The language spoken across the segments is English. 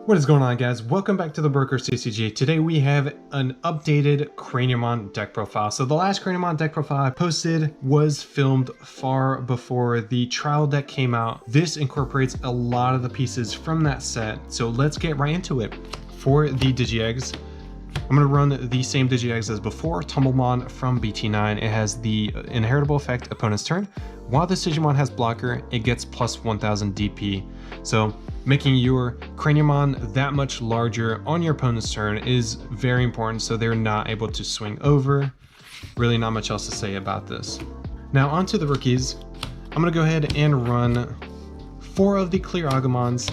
What is going on, guys? Welcome back to the Broker CCG. Today we have an updated Craniamon deck profile. So the last Craniamon deck profile I posted was filmed far before the trial deck came out. This incorporates a lot of the pieces from that set. So let's get right into it. For the Digi-Eggs, I'm going to run the same Digi-Eggs as before, Tumblemon from BT9. It has the inheritable effect opponent's turn. While this Digimon has blocker, it gets plus 1000 DP. So making your Craniamon that much larger on your opponent's turn is very important, so they're not able to swing over. Really not much else to say about this. Now onto the rookies. I'm going to go ahead and run 4 of the clear Agumons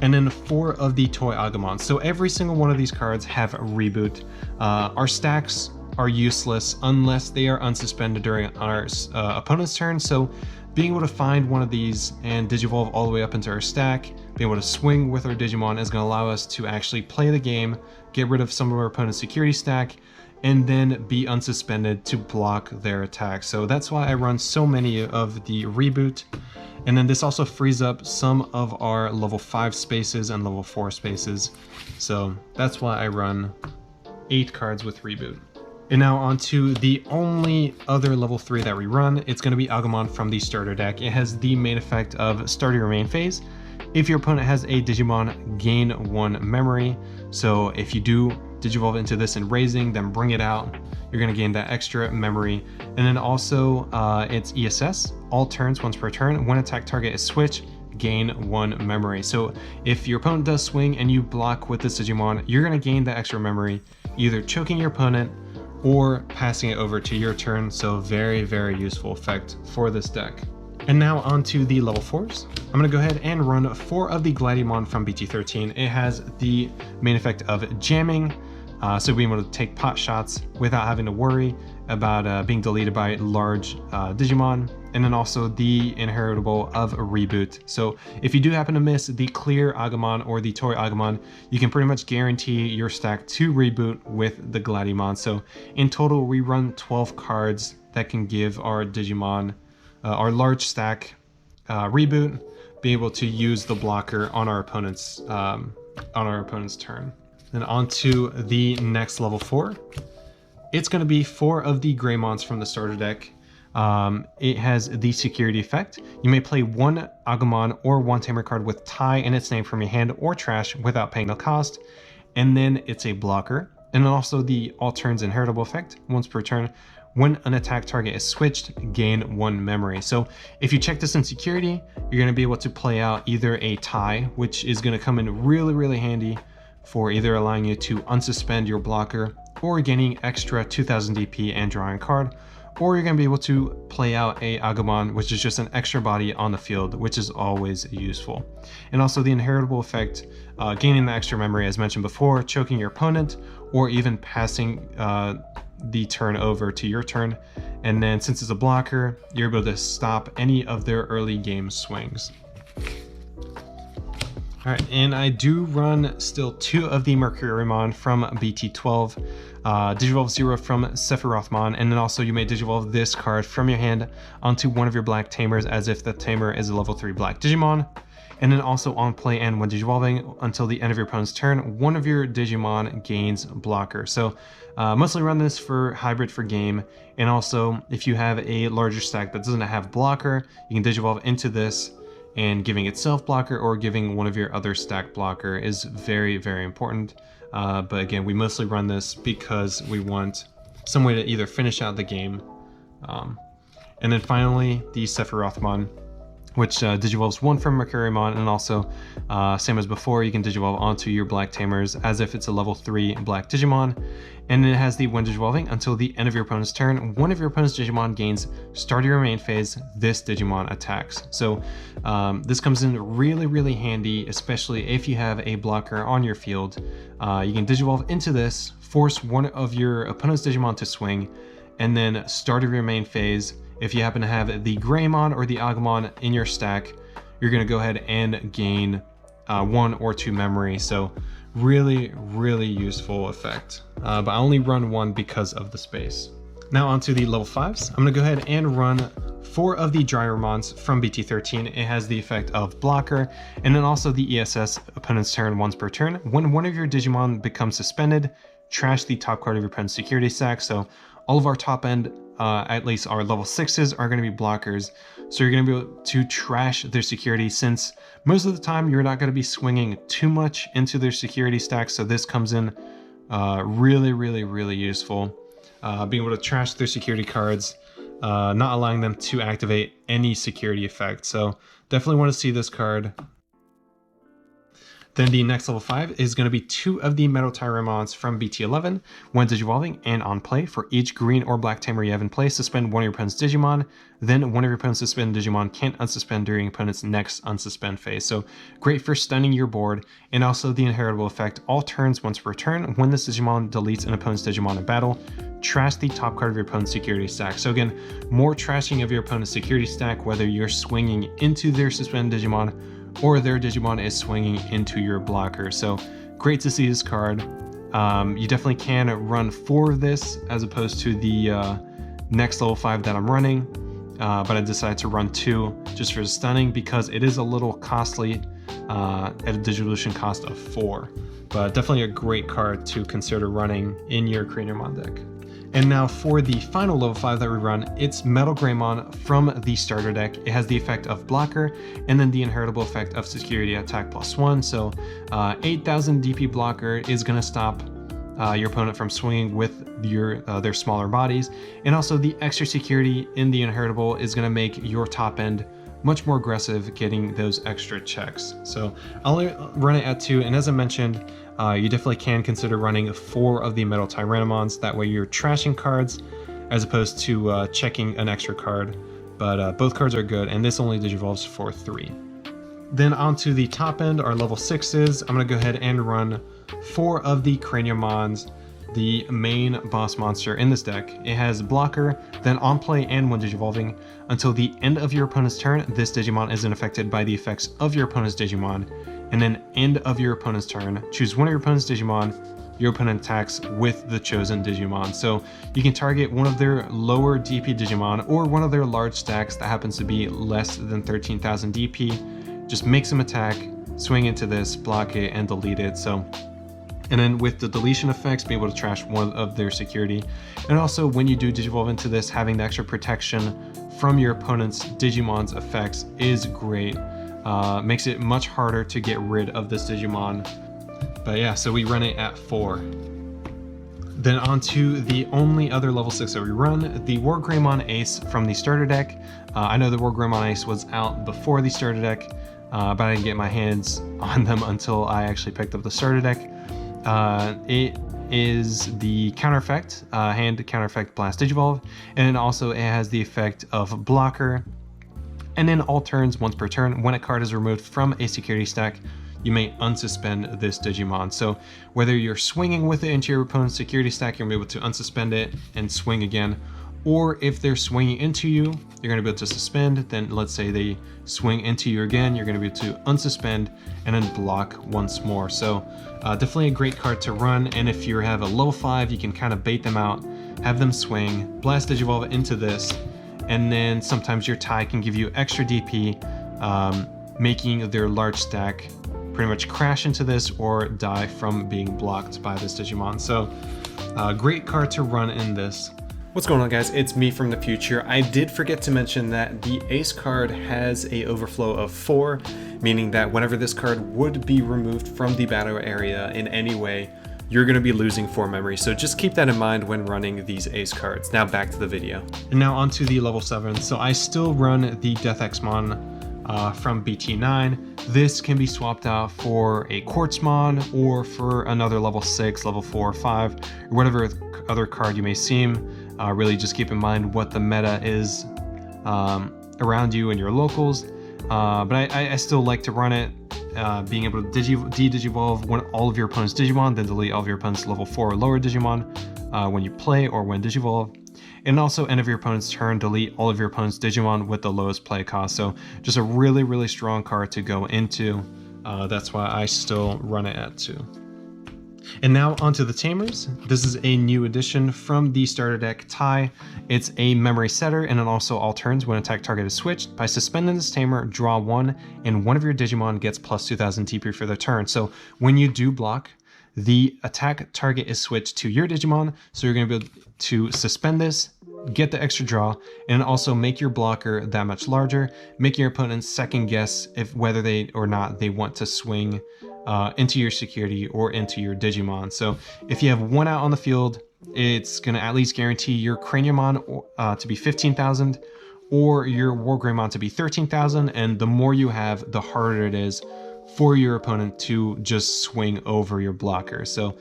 and then 4 of the toy Agumons. So every single one of these cards have a reboot. Our stacks are useless unless they are unsuspended during our opponent's turn. So being able to find one of these and Digivolve all the way up into our stack, being able to swing with our Digimon is going to allow us to actually play the game, get rid of some of our opponent's security stack, and then be unsuspended to block their attack. So that's why I run so many of the reboot. And then this also frees up some of our level 5 spaces and level 4 spaces. So that's why I run 8 cards with reboot. And now on to the only other level 3 that we run. It's going to be Agumon from the starter deck. It has the main effect of start your main phase. If your opponent has a Digimon, gain 1 memory. So if you do Digivolve into this in raising, then bring it out, you're going to gain that extra memory. And then also it's ESS, all turns once per turn. When attack target is switched, gain 1 memory. So if your opponent does swing and you block with this Digimon, you're going to gain that extra memory, either choking your opponent or passing it over to your turn. So very, very useful effect for this deck. And now onto the level 4s. I'm going to go ahead and run 4 of the Gladiamon from BT13. It has the main effect of jamming, so being able to take pot shots without having to worry about being deleted by large Digimon. And then also the inheritable of a reboot. So if you do happen to miss the clear Agumon or the toy Agumon, you can pretty much guarantee your stack to reboot with the Gladiamon. So in total, we run 12 cards that can give our Digimon, our large stack reboot, be able to use the blocker on our opponent's turn. Then on to the next level 4. It's going to be 4 of the Greymons from the starter deck. It has the security effect. You may play 1 Agumon or 1 Tamer card with tie in its name from your hand or trash without paying the cost. And then it's a blocker. And then also the all turns inheritable effect. Once per turn, when an attack target is switched, gain 1 memory. So if you check this in security, you're going to be able to play out either a tie, which is going to come in really, really handy for either allowing you to unsuspend your blocker or gaining extra 2000 DP and drawing a card, or you're going to be able to play out a Agumon, which is just an extra body on the field, which is always useful. And also the inheritable effect, gaining the extra memory as mentioned before, choking your opponent, or even passing the turn over to your turn. And then since it's a blocker, you're able to stop any of their early game swings. All right, and I do run still 2 of the Mercurymon from BT12, Digivolve 0 from Sephirothmon, and then also you may Digivolve this card from your hand onto one of your black Tamers as if the Tamer is a level 3 black Digimon. And then also on play and when Digivolving until the end of your opponent's turn, one of your Digimon gains blocker. So mostly run this for hybrid for game, and also if you have a larger stack that doesn't have blocker, you can Digivolve into this, and giving itself blocker or giving one of your other stack blocker is very, very important. But again, we mostly run this because we want some way to either finish out the game. And then finally, the Sephirothmon, which Digivolves 1 from Mercurymon, and also same as before, you can Digivolve onto your black Tamers as if it's a level 3 black Digimon. And it has the when Digivolving until the end of your opponent's turn, one of your opponent's Digimon gains start your main phase, this Digimon attacks. So this comes in really, really handy, especially if you have a blocker on your field. You can Digivolve into this, force one of your opponent's Digimon to swing, and then start of your main phase. If you happen to have the Greymon or the Agumon in your stack, you're going to go ahead and gain 1 or 2 memory. So really, really useful effect. But I only run 1 because of the space. Now onto the level 5s. I'm going to go ahead and run 4 of the Dryromons from BT13. It has the effect of blocker, and then also the ESS, opponent's turn once per turn. When one of your Digimon becomes suspended, trash the top card of your opponent's security stack. So all of our top end, at least our level 6s, are going to be blockers. So you're going to be able to trash their security, since most of the time you're not going to be swinging too much into their security stack. So this comes in really useful. Being able to trash their security cards, not allowing them to activate any security effect. So definitely want to see this card. Then the next level 5 is going to be 2 of the Metal Tyromons from BT11. When Digivolving and on play, for each green or black Tamer you have in play, suspend one of your opponent's Digimon. Then one of your opponent's suspended Digimon can't unsuspend during opponent's next unsuspend phase. So great for stunning your board. And also the inheritable effect, all turns once per turn. When this Digimon deletes an opponent's Digimon in battle, trash the top card of your opponent's security stack. So again, more trashing of your opponent's security stack, whether you're swinging into their suspended Digimon or their Digimon is swinging into your blocker. So great to see this card. You definitely can run 4 of this as opposed to the next level 5 that I'm running, but I decided to run 2 just for the stunning because it is a little costly at a Digivolution cost of 4. But definitely a great card to consider running in your Craniamon deck. And now for the final level 5 that we run, it's Metal Greymon from the starter deck. It has the effect of blocker and then the inheritable effect of security attack +1. So 8,000 DP blocker is going to stop your opponent from swinging with their smaller bodies. And also the extra security in the inheritable is going to make your top end much more aggressive getting those extra checks. So I'll only run it at 2, and as I mentioned, you definitely can consider running 4 of the Metal Tyrannomons. That way you're trashing cards as opposed to checking an extra card. But both cards are good, and this only digivolves for 3. Then onto the top end, our level 6s. I'm going to go ahead and run 4 of the Craniamons, the main boss monster in this deck. It has blocker, then on play and when digivolving. Until the end of your opponent's turn, this Digimon isn't affected by the effects of your opponent's Digimon. And then end of your opponent's turn, choose one of your opponent's Digimon. Your opponent attacks with the chosen Digimon. So you can target one of their lower DP Digimon or one of their large stacks that happens to be less than 13,000 DP. Just make some attack, swing into this, block it, and delete it. So, and then with the deletion effects, be able to trash one of their security. And also when you do digivolve into this, having the extra protection from your opponent's Digimon's effects is great. Makes it much harder to get rid of this Digimon. But yeah, so we run it at 4. Then on to the only other level 6 that we run, the War Greymon Ace from the starter deck. I know the War Greymon Ace was out before the starter deck, but I didn't get my hands on them until I actually picked up the starter deck. It is the counter effect, hand counter effect blast digivolve, and then also it has the effect of blocker. And then all turns once per turn, when a card is removed from a security stack, you may unsuspend this Digimon. So whether you're swinging with it into your opponent's security stack, you're going to be able to unsuspend it and swing again. Or if they're swinging into you, you're going to be able to suspend. Then let's say they swing into you again, you're going to be able to unsuspend and then block once more. So definitely a great card to run. And if you have a level 5, you can kind of bait them out, have them swing, blast Digivolve into this, and then sometimes your tie can give you extra DP, making their large stack pretty much crash into this or die from being blocked by this Digimon. So great card to run in this. What's going on, guys? It's me from the future. I did forget to mention that the Ace card has a overflow of 4, meaning that whenever this card would be removed from the battle area in any way, you're going to be losing 4 memory. So just keep that in mind when running these Ace cards. Now back to the video. And now onto the level 7. So I still run the Death Exmon from BT9. This can be swapped out for a Quartzmon or for another level 6, level 4, or 5, or whatever other card you may seem. Really just keep in mind what the meta is around you and your locals. But I still like to run it, being able to de-digivolve all of your opponent's Digimon, then delete all of your opponent's level 4 or lower Digimon when you play or when digivolve. And also, end of your opponent's turn, delete all of your opponent's Digimon with the lowest play cost. So just a really, really strong card to go into. That's why I still run it at 2. And now onto the Tamers. This is a new addition from the starter deck tie. It's a memory setter, and it also alterns when attack target is switched. By suspending this Tamer, draw 1, and one of your Digimon gets plus 2000 TP for their turn. So when you do block, the attack target is switched to your Digimon, so you're going to be able to suspend this, get the extra draw, and also make your blocker that much larger, make your opponent second guess if whether they or not they want to swing into your security or into your Digimon. So if you have one out on the field, it's going to at least guarantee your Craniamon to be 15,000 or your Wargreymon to be 13,000, and the more you have, the harder it is for your opponent to just swing over your blocker. So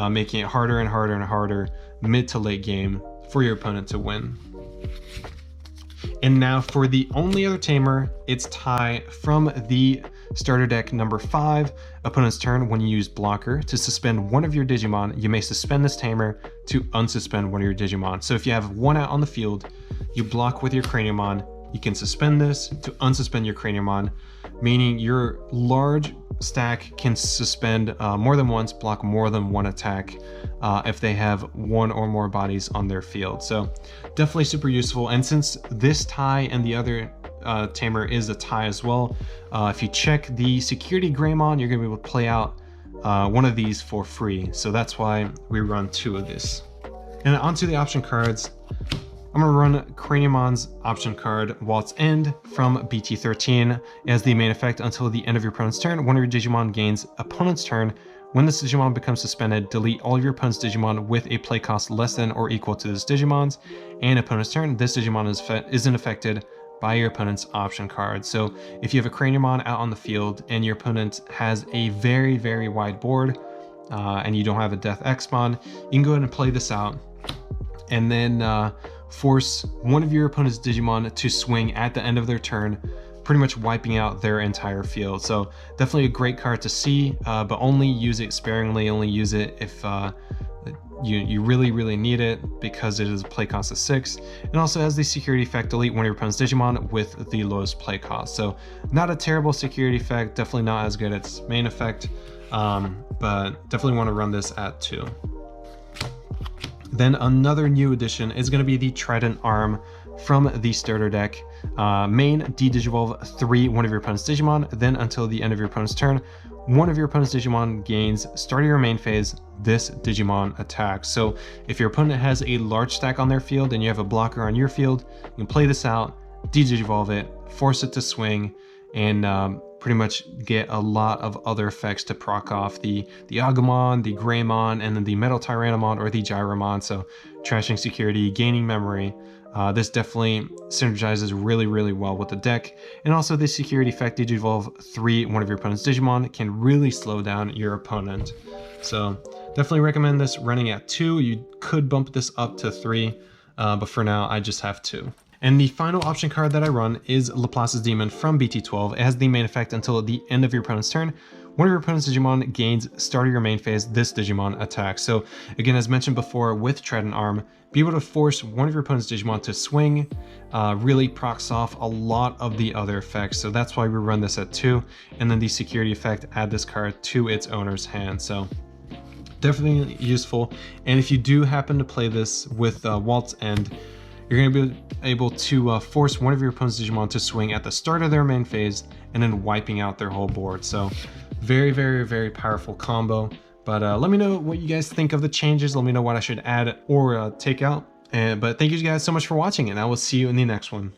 making it harder and harder and harder mid to late game for your opponent to win. And now for the only other Tamer, it's Tai from the starter deck number 5. Opponent's turn, when you use blocker to suspend one of your Digimon, you may suspend this Tamer to unsuspend one of your Digimon. So if you have one out on the field, you block with your Craniamon, you can suspend this to unsuspend your Craniamon, meaning your large stack can suspend more than once, block more than one attack if they have one or more bodies on their field. So definitely super useful. And since this tie and the other Tamer is a tie as well, if you check the security Greymon, you're going to be able to play out one of these for free. So that's why we run 2 of this. And onto the option cards. I'm going to run Craniamon's option card, Waltz End, from BT13 as the main effect until the end of your opponent's turn. One of your Digimon gains opponent's turn. When this Digimon becomes suspended, delete all of your opponent's Digimon with a play cost less than or equal to this Digimon's. And opponent's turn, this Digimon isn't affected by your opponent's option card. So if you have a Craniamon out on the field and your opponent has a very, very wide board and you don't have a Death X-Mon, you can go ahead and play this out. And then force one of your opponent's Digimon to swing at the end of their turn, pretty much wiping out their entire field. So definitely a great card to see, but only use it sparingly. Only use it if you really need it, because it is a play cost of 6, and also has the security effect, delete one of your opponent's Digimon with the lowest play cost. So not a terrible security effect, definitely not as good as its main effect, but definitely want to run this at 2. Then another new addition is going to be the Trident Arm from the starter deck. Main, de-digivolve 3 one of your opponent's Digimon, then until the end of your opponent's turn, one of your opponent's Digimon gains, start of your main phase, this Digimon attacks. So if your opponent has a large stack on their field and you have a blocker on your field, you can play this out, de-digivolve it, force it to swing, and pretty much get a lot of other effects to proc off the Agumon, the Greymon, and then the Metal Tyrannomon or the Gyromon. So trashing security, gaining memory. This definitely synergizes really well with the deck. And also the security effect, Digivolve 3 one of your opponent's Digimon, can really slow down your opponent. So definitely recommend this running at 2. You could bump this up to 3, but for now I just have 2. And the final option card that I run is Laplace's Demon from BT12. It has the main effect until the end of your opponent's turn. One of your opponent's Digimon gains, start of your main phase, this Digimon attacks. So again, as mentioned before with Trident Arm, be able to force one of your opponent's Digimon to swing, really procs off a lot of the other effects. So that's why we run this at 2. And then the security effect, add this card to its owner's hand. So definitely useful. And if you do happen to play this with Waltz End, you're going to be able to force one of your opponent's Digimon to swing at the start of their main phase and then wiping out their whole board. So very powerful combo. But let me know what you guys think of the changes. Let me know what I should add or take out. But thank you guys so much for watching, and I will see you in the next one.